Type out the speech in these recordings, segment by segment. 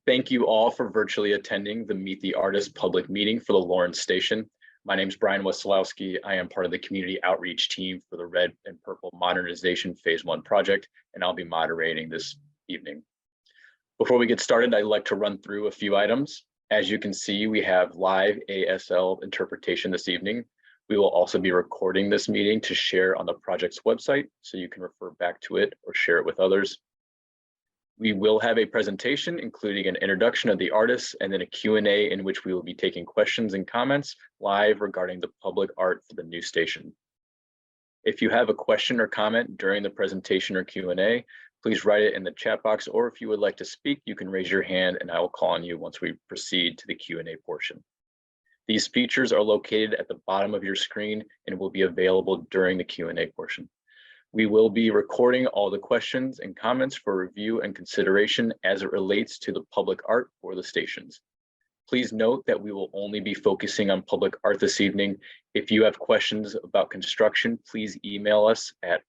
Thank you all for virtually attending the Meet the Artist public meeting for the Lawrence Station. My name is Brian Wesolowski. I am part of the community outreach team for the Red and Purple Modernization Phase 1 project, and I'll be moderating this evening. Before we get started, I'd like to run through a few items. As you can see, we have live ASL interpretation this evening. We will also be recording this meeting to share on the project's website, so you can refer back to it or share it with others. We will have a presentation, including an introduction of the artists and then a Q&A in which we will be taking questions and comments live regarding the public art for the new station. If you have a question or comment during the presentation or Q&A, please write it in the chat box, or if you would like to speak, you can raise your hand and I will call on you once we proceed to the Q&A portion. These features are located at the bottom of your screen and will be available during the Q&A portion. We will be recording all the questions and comments for review and consideration as it relates to the public art for the stations. Please note that we will only be focusing on public art this evening. If you have questions about construction, please email us at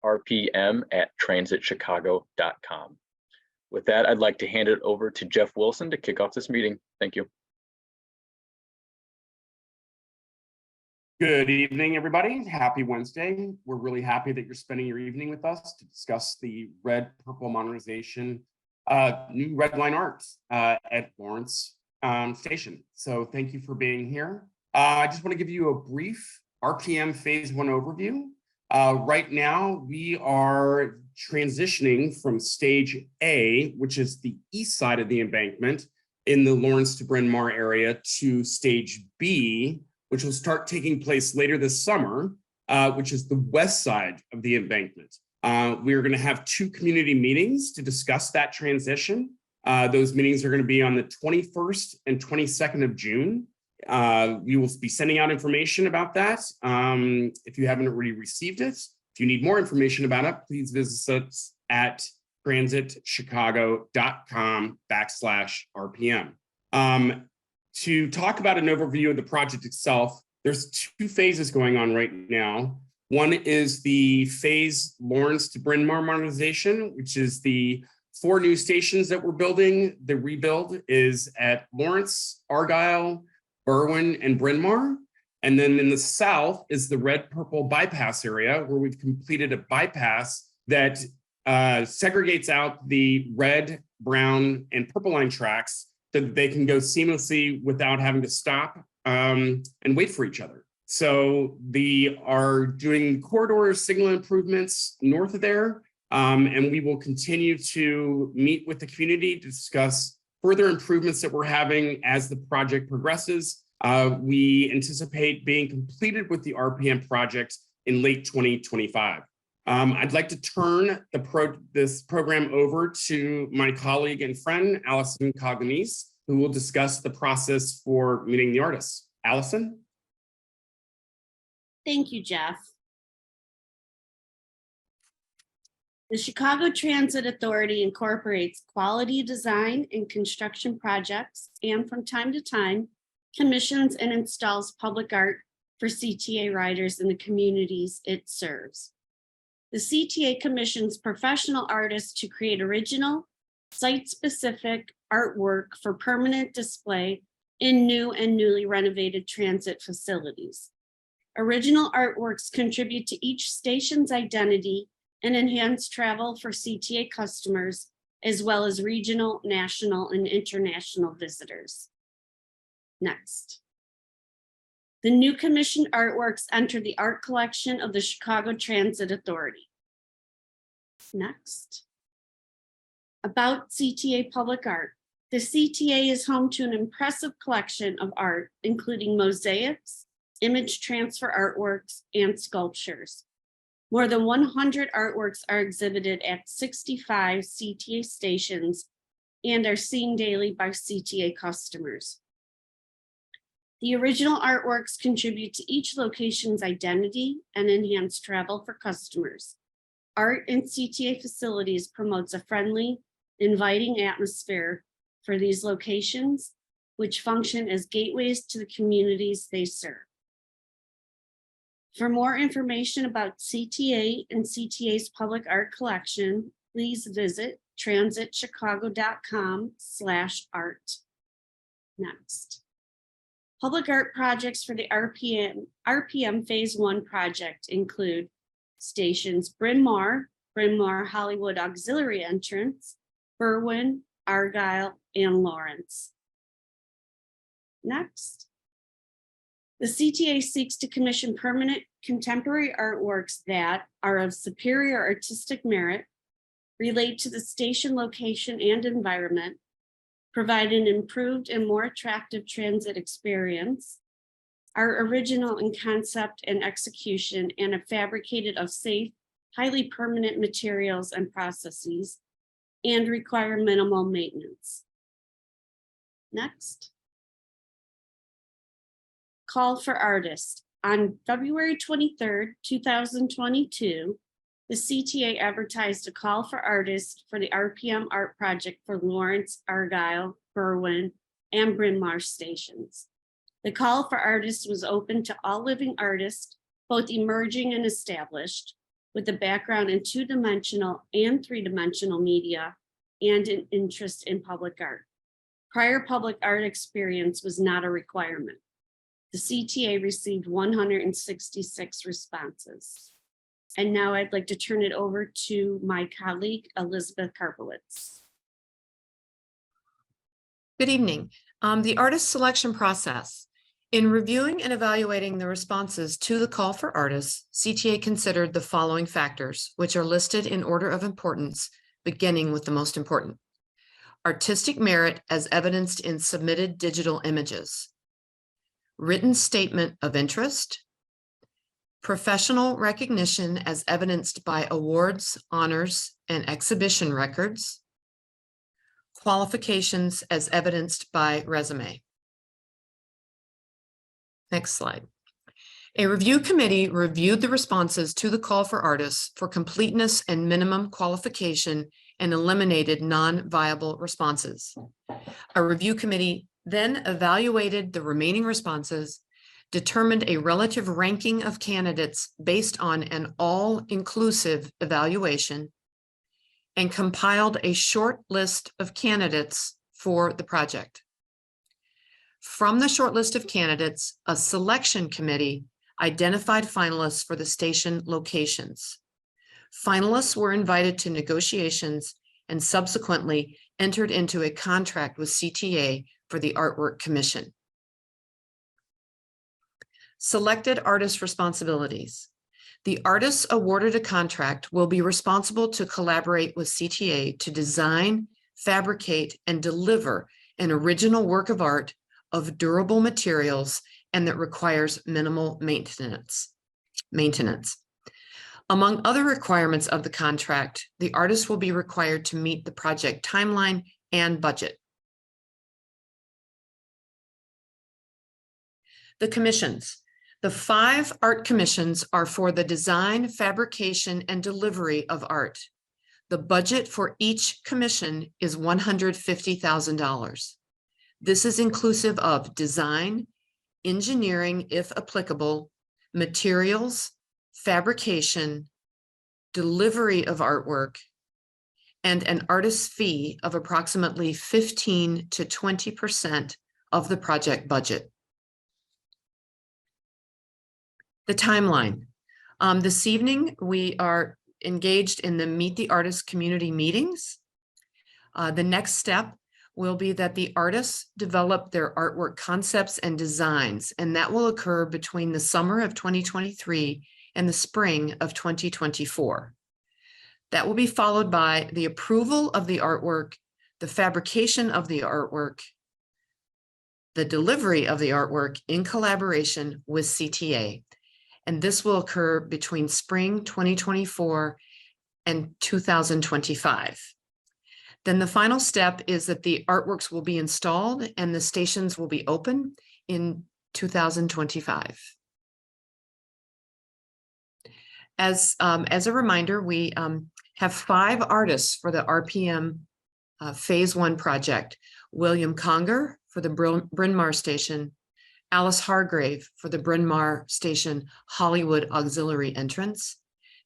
rpm@transitchicago.com. With that, I'd like to hand it over to Jeff Wilson to kick off this meeting. Thank you. Good evening, everybody. Happy Wednesday. We're really happy that you're spending your evening with us to discuss the Red Purple Modernization, new red line arts at Lawrence Station. So thank you for being here. I just want to give you a brief RPM Phase 1 overview. Right now, we are transitioning from Stage A, which is the east side of the embankment in the Lawrence to Bryn Mawr area, to Stage B, which will start taking place later this summer, which is the west side of the embankment. We're going to have 2 community meetings to discuss that transition. Those meetings are going to be on the 21st and 22nd of June. We will be sending out information about that if you haven't already received it. If you need more information about it, please visit us at transitchicago.com/RPM. To talk about an overview of the project itself, there's 2 phases going on right now. One is the phase Lawrence to Bryn Mawr modernization, which is the 4 new stations that we're building. The rebuild is at Lawrence, Argyle, Berwyn, and Bryn Mawr. And then in the south is the red purple bypass area, where we've completed a bypass that segregates out the red, brown, and purple line tracks so that they can go seamlessly without having to stop and wait for each other. So they are doing corridor signal improvements north of there, and we will continue to meet with the community to discuss further improvements that we're having as the project progresses. We anticipate being completed with the RPM project in late 2025. I'd like to turn this program over to my colleague and friend, Allison Cognice, who will discuss the process for meeting the artists. Allison? Thank you, Jeff. The Chicago Transit Authority incorporates quality design and construction projects, and from time to time, commissions and installs public art for CTA riders in the communities it serves. The CTA commissions professional artists to create original, site-specific artwork for permanent display in new and newly renovated transit facilities. Original artworks contribute to each station's identity and enhance travel for CTA customers, as well as regional, national, and international visitors. Next. The new commissioned artworks enter the art collection of the Chicago Transit Authority. Next. About CTA public art. The CTA is home to an impressive collection of art, including mosaics, image transfer artworks, and sculptures. More than 100 artworks are exhibited at 65 CTA stations and are seen daily by CTA customers. The original artworks contribute to each location's identity and enhance travel for customers. Art in CTA facilities promotes a friendly, inviting atmosphere for these locations, which function as gateways to the communities they serve. For more information about CTA and CTA's public art collection, please visit transitchicago.com/art. Next. Public art projects for the RPM Phase 1 project include stations Bryn Mawr Hollywood Auxiliary Entrance, Berwyn, Argyle, and Lawrence. Next. The CTA seeks to commission permanent contemporary artworks that are of superior artistic merit, relate to the station location and environment, provide an improved and more attractive transit experience, are original in concept and execution, and are fabricated of safe, highly permanent materials and processes, and require minimal maintenance. Next. Call for artists. On February 23rd, 2022, the CTA advertised a call for artists for the RPM art project for Lawrence, Argyle, Berwyn, and Bryn Mawr stations. The call for artists was open to all living artists, both emerging and established, with a background in 2-dimensional and 3-dimensional media and an interest in public art. Prior public art experience was not a requirement. The CTA received 166 responses. And now I'd like to turn it over to my colleague, Elizabeth Karpowitz. Good evening. The artist selection process. In reviewing and evaluating the responses to the call for artists, CTA considered the following factors, which are listed in order of importance, beginning with the most important. Artistic merit as evidenced in submitted digital images. Written statement of interest. Professional recognition as evidenced by awards, honors, and exhibition records. Qualifications as evidenced by resume. Next slide. A review committee reviewed the responses to the call for artists for completeness and minimum qualification and eliminated non-viable responses. A review committee then evaluated the remaining responses, determined a relative ranking of candidates based on an all-inclusive evaluation, and compiled a short list of candidates for the project. From the short list of candidates, a selection committee identified finalists for the station locations. Finalists were invited to negotiations and subsequently entered into a contract with CTA for the artwork commission. Selected artist responsibilities. The artists awarded a contract will be responsible to collaborate with CTA to design, fabricate, and deliver an original work of art of durable materials and that requires minimal maintenance. Among other requirements of the contract, the artist will be required to meet the project timeline and budget. The commissions. The 5 art commissions are for the design, fabrication, and delivery of art. The budget for each commission is $150,000. This is inclusive of design, engineering, if applicable, materials, fabrication, delivery of artwork, and an artist's fee of approximately 15 to 20% of the project budget. The timeline. This evening, we are engaged in the Meet the Artist community meetings. The next step will be that the artists develop their artwork concepts and designs, and that will occur between the summer of 2023 and the spring of 2024. That will be followed by the approval of the artwork, the fabrication of the artwork, the delivery of the artwork in collaboration with CTA. And this will occur between spring 2024 and 2025. Then the final step is that the artworks will be installed and the stations will be open in 2025. As a reminder, we have 5 artists for the RPM Phase 1 project. William Conger for the Bryn Mawr station, Alice Hargrave for the Bryn Mawr station Hollywood Auxiliary Entrance,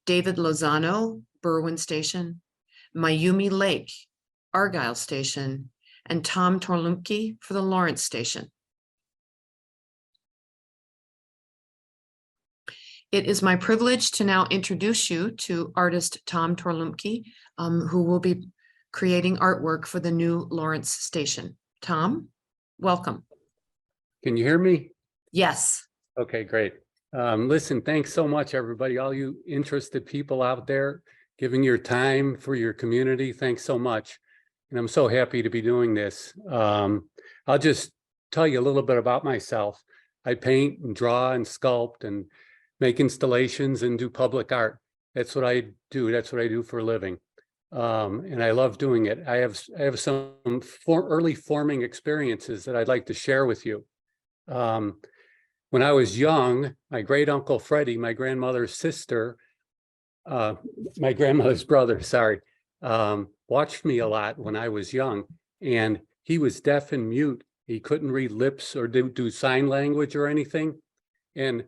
David Lozano, Berwyn station, Mayumi Lake, Argyle Station, and Tom Torluemke for the Lawrence Station. It is my privilege to now introduce you to artist Tom Torluemke, who will be creating artwork for the new Lawrence Station. Tom, welcome. Can you hear me? Yes. Okay, great. Listen, thanks so much, everybody. All you interested people out there, giving your time for your community. Thanks so much. And I'm so happy to be doing this. I'll just tell you a little bit about myself. I paint and draw and sculpt and make installations and do public art. That's what I do. That's what I do for a living. And I love doing it. I have some early forming experiences that I'd like to share with you. When I was young, my great uncle Freddie, my grandmother's sister, my grandmother's brother, sorry, watched me a lot when I was young, and he was deaf and mute. He couldn't read lips or do sign language or anything. And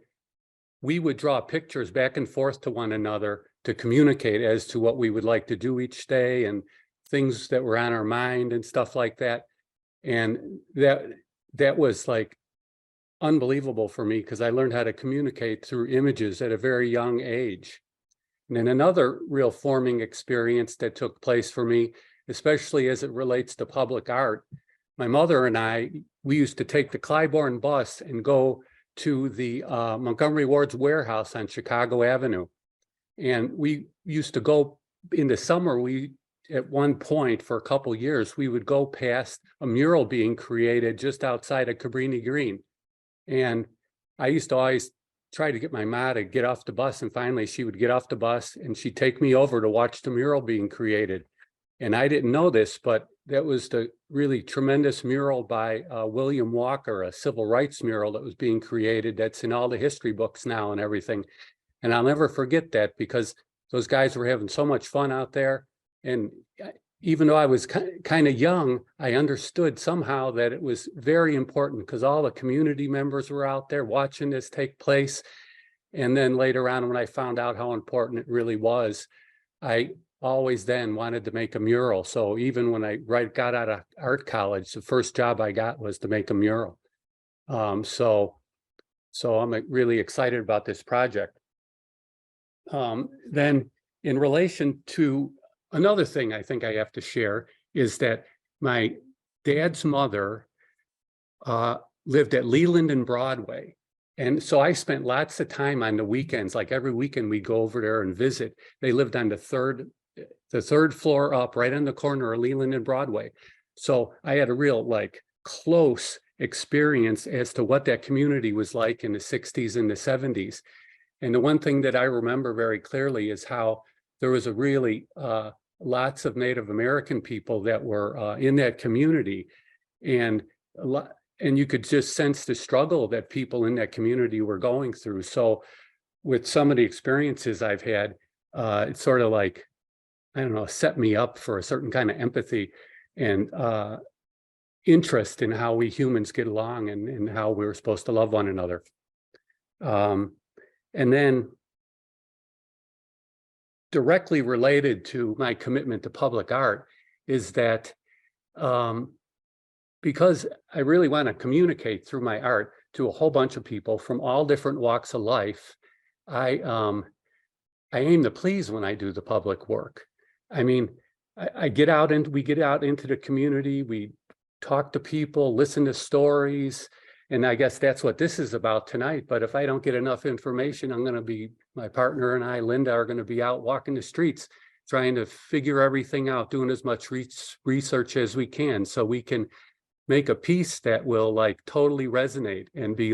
we would draw pictures back and forth to one another to communicate as to what we would like to do each day and things that were on our mind and stuff like that. And that was like unbelievable for me, because I learned how to communicate through images at a very young age. And then another real forming experience that took place for me, especially as it relates to public art, my mother and we used to take the Clybourne bus and go to the Montgomery Ward's warehouse on Chicago Avenue. And we used to go in the summer. At one point for a couple years, we would go past a mural being created just outside of Cabrini Green. And I used to always try to get my ma to get off the bus, and finally she would get off the bus and she'd take me over to watch the mural being created. And I didn't know this, but that was the really tremendous mural by William Walker, a civil rights mural that was being created that's in all the history books now and everything. And I'll never forget that, because those guys were having so much fun out there. And even though I was kind of young, I understood somehow that it was very important, because all the community members were out there watching this take place. And then later on, when I found out how important it really was, I always then wanted to make a mural. So even when I got out of art college, the first job I got was to make a mural. So I'm really excited about this project. Then in relation to another thing I think I have to share is that my dad's mother lived at Leland and Broadway. And so I spent lots of time on the weekends, like every weekend we'd go over there and visit. They lived on the third floor up, right on the corner of Leland and Broadway. So I had a real close experience as to what that community was like in the 60s and the 70s. And the one thing that I remember very clearly is how there was a really lots of Native American people that were in that community, and you could just sense the struggle that people in that community were going through. So with some of the experiences I've had, it's sort of like, I don't know, set me up for a certain kind of empathy and interest in how we humans get along and how we're supposed to love one another. And then directly related to my commitment to public art is that because I really want to communicate through my art to a whole bunch of people from all different walks of life, I aim to please when I do the public work. I mean, we get out into the community, we talk to people, listen to stories, and I guess that's what this is about tonight. But if I don't get enough information, my partner and I, Linda, are going to be out walking the streets, trying to figure everything out, doing as much research as we can, so we can make a piece that will totally resonate and be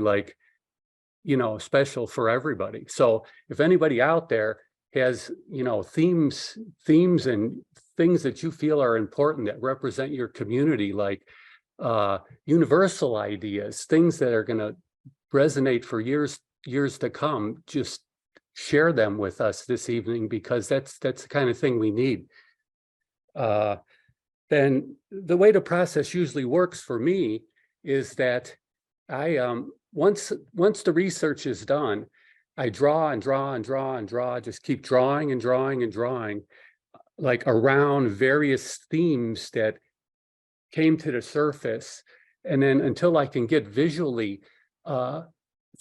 special for everybody. So if anybody out there has, themes and things that you feel are important that represent your community, universal ideas, things that are going to resonate for years to come, just share them with us this evening, because that's the kind of thing we need. Then the way the process usually works for me is that I once the research is done, I draw and draw and draw and draw, just keep drawing and drawing and drawing like around various themes that came to the surface. And then until I can get visually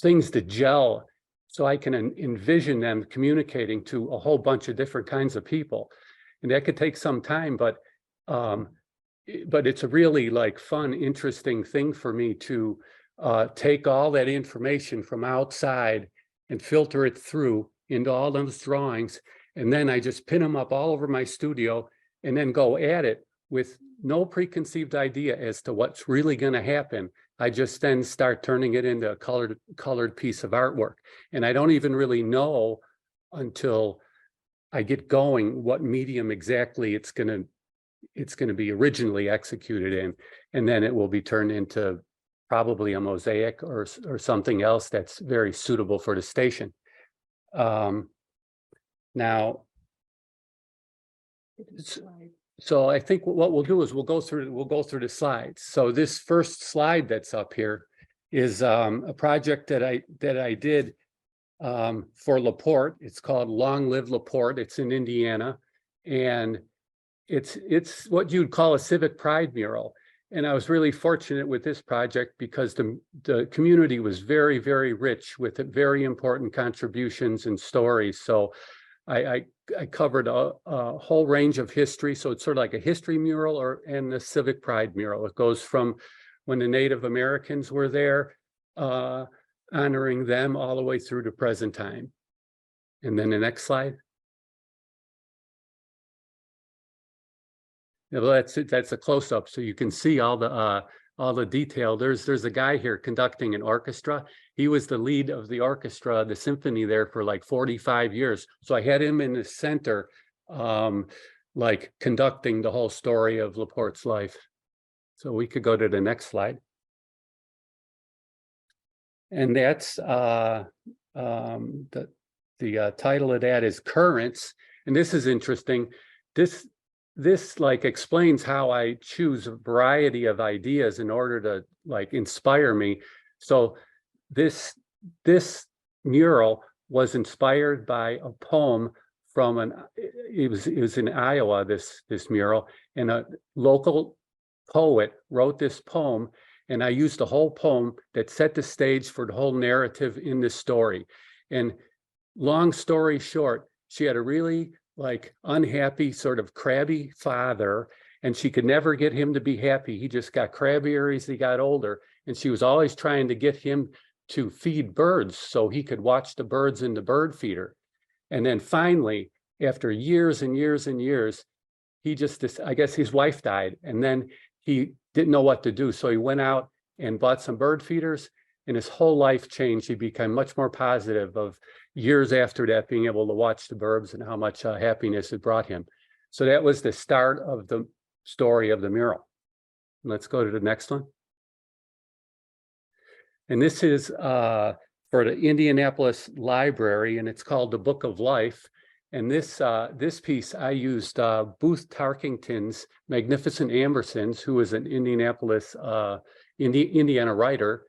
things to gel, so I can envision them communicating to a whole bunch of different kinds of people. And that could take some time, but it's a really like fun, interesting thing for me to take all that information from outside and filter it through into all those drawings. And then I just pin them up all over my studio and then go at it with no preconceived idea as to what's really going to happen. I just then start turning it into a colored piece of artwork. And I don't even really know until I get going what medium exactly it's going to be originally executed in. And then it will be turned into probably a mosaic or something else that's very suitable for the station. Now, so I think what we'll do is we'll go through the slides. So this first slide that's up here is a project that I did for LaPorte. It's called Long Live LaPorte. It's in Indiana, and it's what you'd call a civic pride mural. And I was really fortunate with this project because the community was very, very rich with very important contributions and stories. So I covered a whole range of history. So it's sort of like a history mural and a civic pride mural. It goes from when the Native Americans were there, honoring them all the way through to present time. And then the next slide. Yeah, well, that's a close-up, so you can see all the detail. There's a guy here conducting an orchestra. He was the lead of the orchestra, the symphony there for like 45 years. So I had him in the center, like conducting the whole story of LaPorte's life. So we could go to the next slide. And that's the title of that is Currents. And this is interesting. This like explains how I choose a variety of ideas in order to like inspire me. So this mural was inspired by a poem from it was in Iowa, this mural, and a local poet wrote this poem, and I used the whole poem that set the stage for the whole narrative in this story. And long story short, she had a really like unhappy, sort of crabby father, and she could never get him to be happy. He just got crabbier as he got older, and she was always trying to get him to feed birds so he could watch the birds in the bird feeder. And then finally, after years and years and years, I guess his wife died, and then he didn't know what to do. So he went out and bought some bird feeders, and his whole life changed. He became much more positive of years after that, being able to watch the birds and how much happiness it brought him. So that was the start of the story of the mural. Let's go to the next one. And this is for the Indianapolis Library, and it's called The Book of Life. And this piece, I used Booth Tarkington's Magnificent Ambersons, who was an Indianapolis, Indiana writer.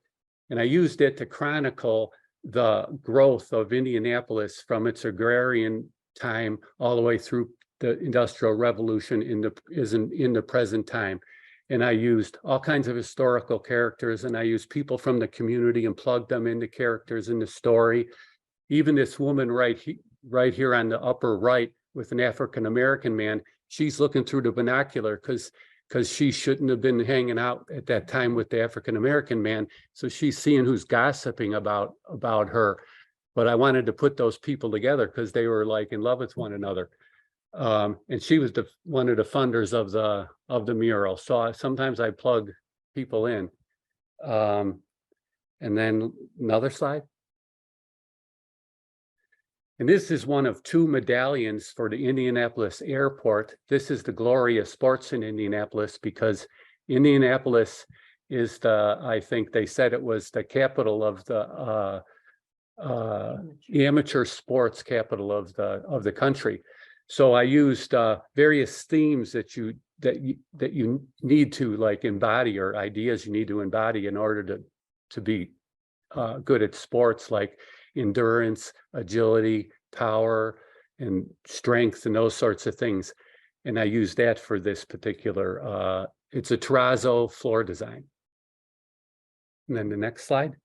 And I used it to chronicle the growth of Indianapolis from its agrarian time all the way through the Industrial Revolution in the present time. And I used all kinds of historical characters, and I used people from the community and plugged them into characters in the story. Even this woman right here on the upper right with an African-American man, she's looking through the binocular because she shouldn't have been hanging out at that time with the African-American man. So she's seeing who's gossiping about her. But I wanted to put those people together because they were like in love with one another. And she was one of the funders of the mural. So sometimes I plug people in. And then another slide. And this is one of two medallions for the Indianapolis airport. This is the glory of sports in Indianapolis because Indianapolis is I think they said it was the capital of the amateur sports capital of the country. So I used various themes that you need to like embody, or ideas you need to embody in order to be good at sports, like endurance, agility, power, and strength, and those sorts of things. And I use that for this particular, it's a terrazzo floor design. And then the next slide.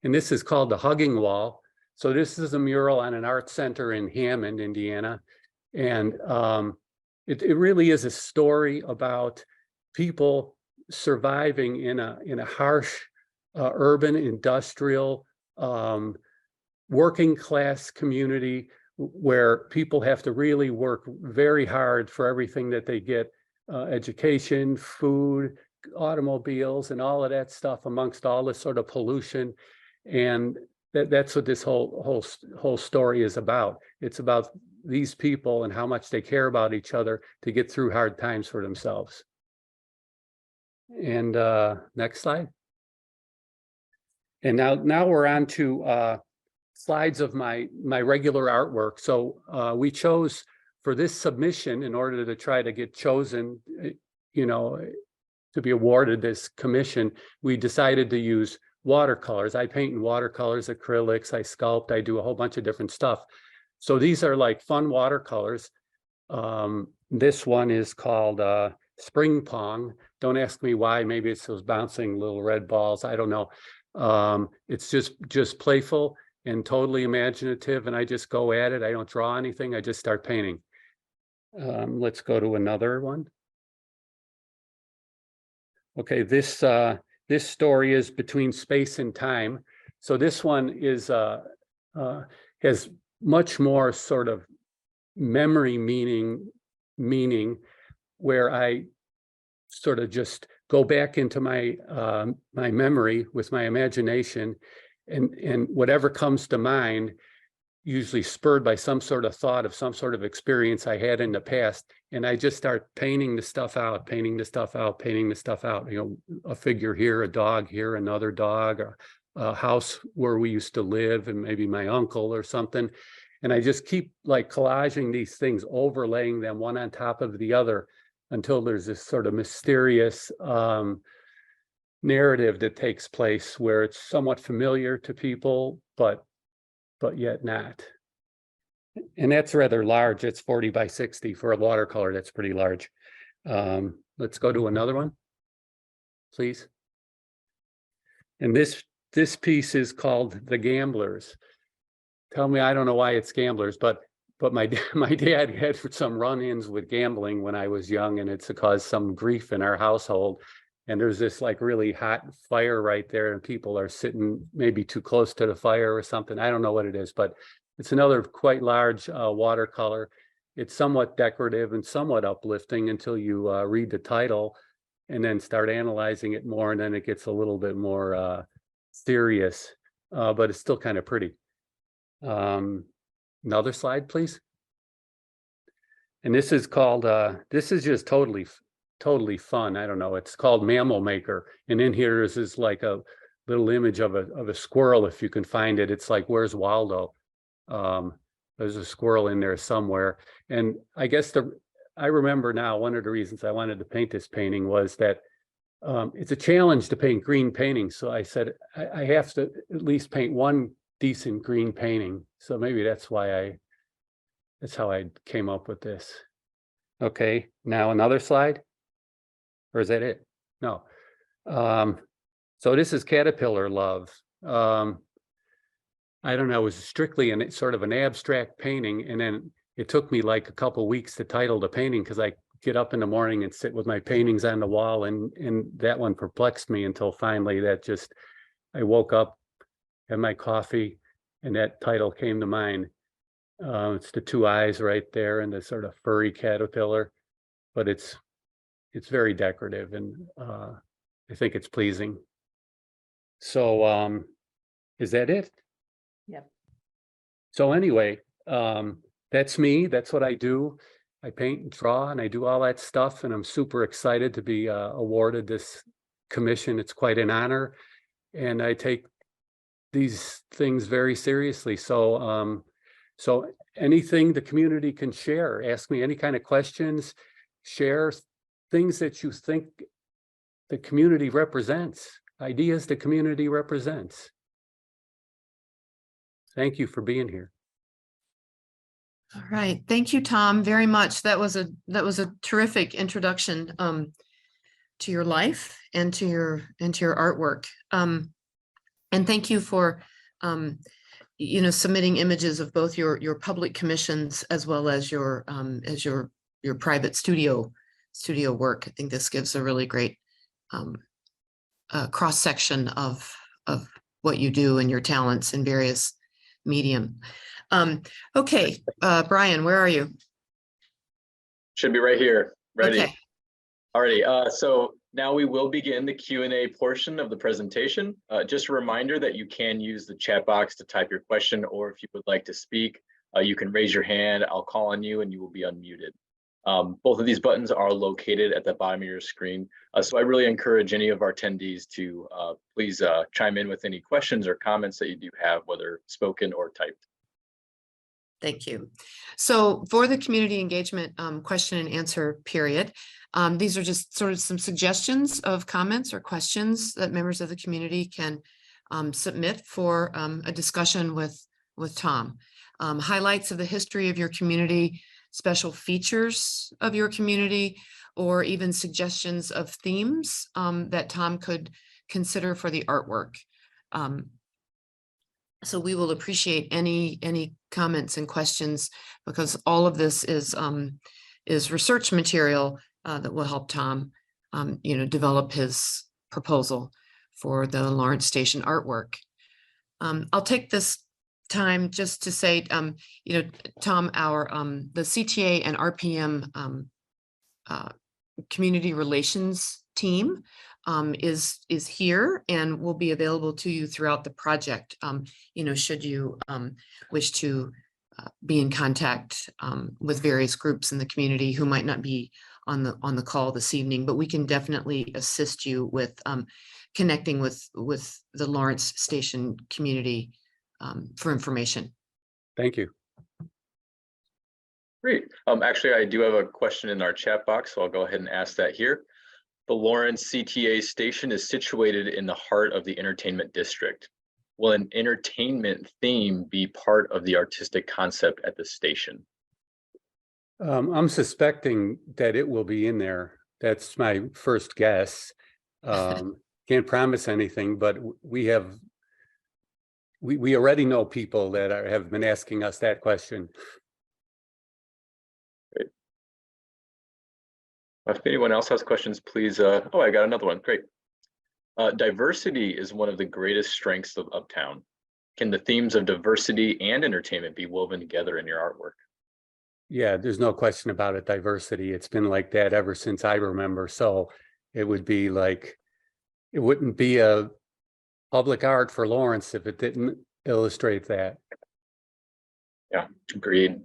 And this is called the Hugging Wall. So this is a mural on an art center in Hammond, Indiana. And it really is a story about people surviving in a harsh urban industrial working class community where people have to really work very hard for everything that they get, education, food, automobiles, and all of that stuff amongst all this sort of pollution. And that's what this whole story is about. It's about these people and how much they care about each other to get through hard times for themselves. And next slide. And now we're on to slides of my regular artwork. So we chose for this submission, in order to try to get chosen, you know, to be awarded this commission, we decided to use watercolors. I paint in watercolors, acrylics, I sculpt, I do a whole bunch of different stuff. So these are like fun watercolors. This one is called Spring Pong. Don't ask me why. Maybe it's those bouncing little red balls. I don't know. It's just playful and totally imaginative, and I just go at it. I don't draw anything. I just start painting. Let's go to another one. Okay, this story is between space and time. So this one is has much more sort of memory meaning where I sort of just go back into my my memory with my imagination, and whatever comes to mind, usually spurred by some sort of thought of some sort of experience I had in the past. And I just start painting the stuff out, painting the stuff out, painting the stuff out, you know, a figure here, a dog here, another dog, or a house where we used to live, and maybe my uncle or something. And I just keep like collaging these things, overlaying them one on top of the other until there's this sort of mysterious narrative that takes place where it's somewhat familiar to people, but yet not. And that's rather large. It's 40 by 60 for a watercolor. That's pretty large. Let's go to another one, please. And this piece is called The Gamblers. Tell me, I don't know why it's gamblers, but my dad had some run-ins with gambling when I was young, and it's caused some grief in our household. And there's this like really hot fire right there, and people are sitting maybe too close to the fire or something. I don't know what it is, but it's another quite large watercolor. It's somewhat decorative and somewhat uplifting until you read the title and then start analyzing it more, and then it gets a little bit more serious, but it's still kind of pretty. Another slide, please. And this is called, this is just totally fun. I don't know. It's called Mammal Maker. And in here is like a little image of a squirrel, if you can find it. It's like, where's Waldo? There's a squirrel in there somewhere. And I guess I remember now, one of the reasons I wanted to paint this painting was that it's a challenge to paint green paintings. So I said, I have to at least paint one decent green painting. So maybe that's how I came up with this. Okay, now another slide. Or is that it? No. So this is Caterpillar Love. I don't know, it was strictly sort of an abstract painting. And then it took me like a couple weeks to title the painting, because I get up in the morning and sit with my paintings on the wall. And that one perplexed me until finally I woke up, had my coffee, and that title came to mind. It's the two eyes right there and the sort of furry caterpillar, but it's very decorative, and I think it's pleasing. So is that it? Yep. So anyway, that's me. That's what I do. I paint and draw, and I do all that stuff, and I'm super excited to be awarded this commission. It's quite an honor, and I take these things very seriously. So so anything the community can share, ask me any kind of questions, share things that you think the community represents, ideas the community represents. Thank you for being here. All right. Thank you, Tom, very much. That was a terrific introduction to your life and to your artwork. And thank you for submitting images of both your public commissions as well as your private studio work. I think this gives a really great cross section of what you do and your talents in various medium. Okay, Brian, where are you? Should be right here, ready. Okay. Alrighty, so now we will begin the Q&A portion of the presentation. Just a reminder that you can use the chat box to type your question, or if you would like to speak, you can raise your hand, I'll call on you and you will be unmuted. Both of these buttons are located at the bottom of your screen. So I really encourage any of our attendees to please chime in with any questions or comments that you do have, whether spoken or typed. Thank you. So for the community engagement question and answer period, these are just sort of some suggestions of comments or questions that members of the community can submit for a discussion with Tom. Highlights of the history of your community, special features of your community, or even suggestions of themes that Tom could consider for the artwork. So we will appreciate any comments and questions, because all of this is research material that will help Tom, develop his proposal for the Lawrence Station artwork. I'll take this time just to say, Tom, the CTA and RPM community relations team is here and will be available to you throughout the project. Should you wish to be in contact with various groups in the community who might not be on the call this evening, but we can definitely assist you with connecting with the Lawrence Station community for information. Thank you. Great. Actually, I do have a question in our chat box, so I'll go ahead and ask that here. The Lawrence CTA station is situated in the heart of the entertainment district. Will an entertainment theme be part of the artistic concept at the station? I'm suspecting that it will be in there. That's my first guess. Can't promise anything, but we already know people that have been asking us that question. Great. If anyone else has questions, please. Oh, I got another one. Great. Diversity is one of the greatest strengths of Uptown. Can the themes of diversity and entertainment be woven together in your artwork? Yeah, there's no question about it. Diversity. It's been like that ever since I remember. So it would be like, it wouldn't be a public art for Lawrence if it didn't illustrate that. Yeah, agreed.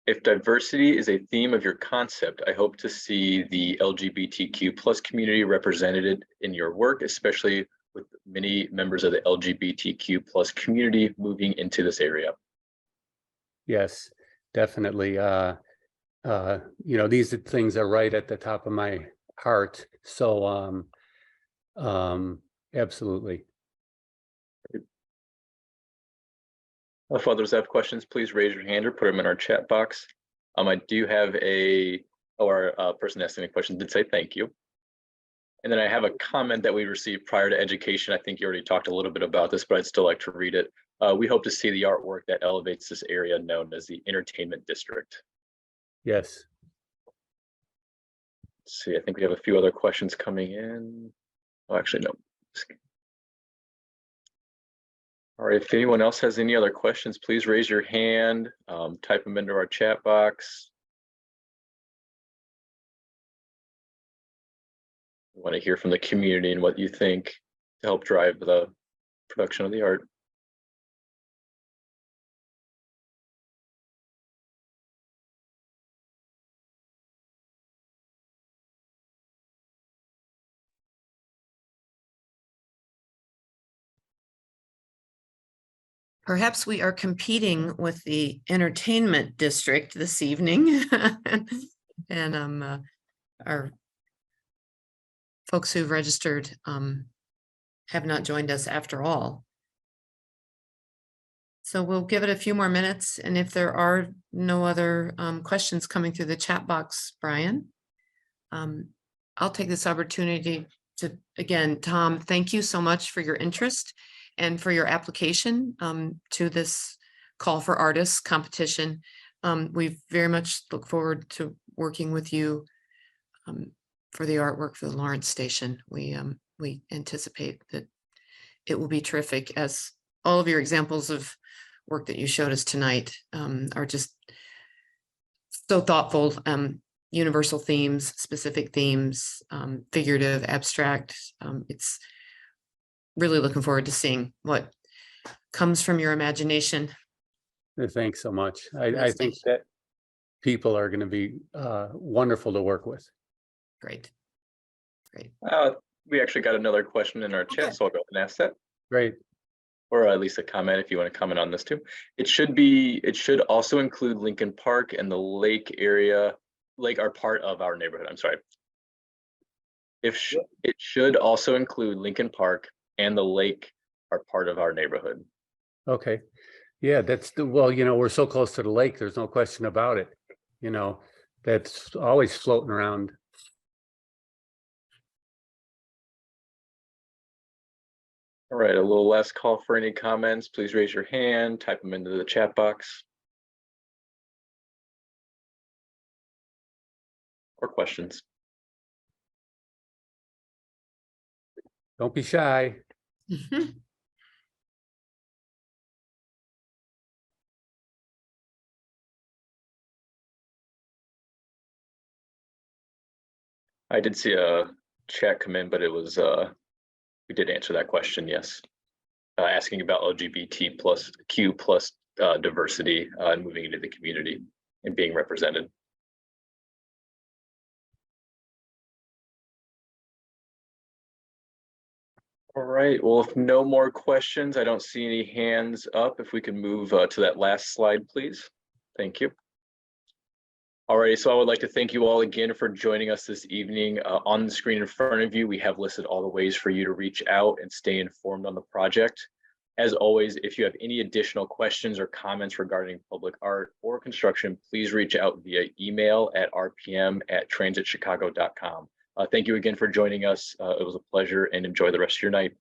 If diversity is a theme of your concept, I hope to see the LGBTQ plus community represented in your work, especially with many members of the LGBTQ plus community moving into this area. Yes, definitely. These things are right at the top of my heart. So, absolutely. If others have questions, please raise your hand or put them in our chat box. I do have our person asking a question did say thank you. And then I have a comment that we received prior to education. I think you already talked a little bit about this, but I'd still like to read it. We hope to see the artwork that elevates this area known as the entertainment district. Yes. Let's see, I think we have a few other questions coming in. Oh, actually, no. All right, if anyone else has any other questions, please raise your hand, type them into our chat box. We want to hear from the community and what you think to help drive the production of the art. Perhaps we are competing with the entertainment district this evening. And our folks who've registered have not joined us after all. So we'll give it a few more minutes, and if there are no other questions coming through the chat box, Brian, I'll take this opportunity to, again, Tom, thank you so much for your interest and for your application to this Call for Artists competition. We very much look forward to working with you for the artwork for the Lawrence Station. We anticipate that it will be terrific, as all of your examples of work that you showed us tonight are just so thoughtful, universal themes, specific themes, figurative, abstract. It's really looking forward to seeing what comes from your imagination. Thanks so much. I think that people are going to be wonderful to work with. Great. Great. We actually got another question in our chat, so I'll go ahead and ask that. Great. Or at least a comment if you want to comment on this too. It should also include Lincoln Park and the lake area. Lake are part of our neighborhood. I'm sorry. It should also include Lincoln Park and the lake are part of our neighborhood. Okay. Yeah, well, we're so close to the lake. There's no question about it. That's always floating around. All right, a little last call for any comments. Please raise your hand, type them into the chat box. Or questions. Don't be shy. I did see a chat come in, but it was we did answer that question, yes. Asking about LGBT plus Q plus diversity and moving into the community and being represented. All right, well, if no more questions, I don't see any hands up. If we can move to that last slide, please. Thank you. All right, so I would like to thank you all again for joining us this evening. On the screen in front of you, we have listed all the ways for you to reach out and stay informed on the project. As always, if you have any additional questions or comments regarding public art or construction, please reach out via email at rpm@transitchicago.com. Thank you again for joining us. It was a pleasure, and enjoy the rest of your night.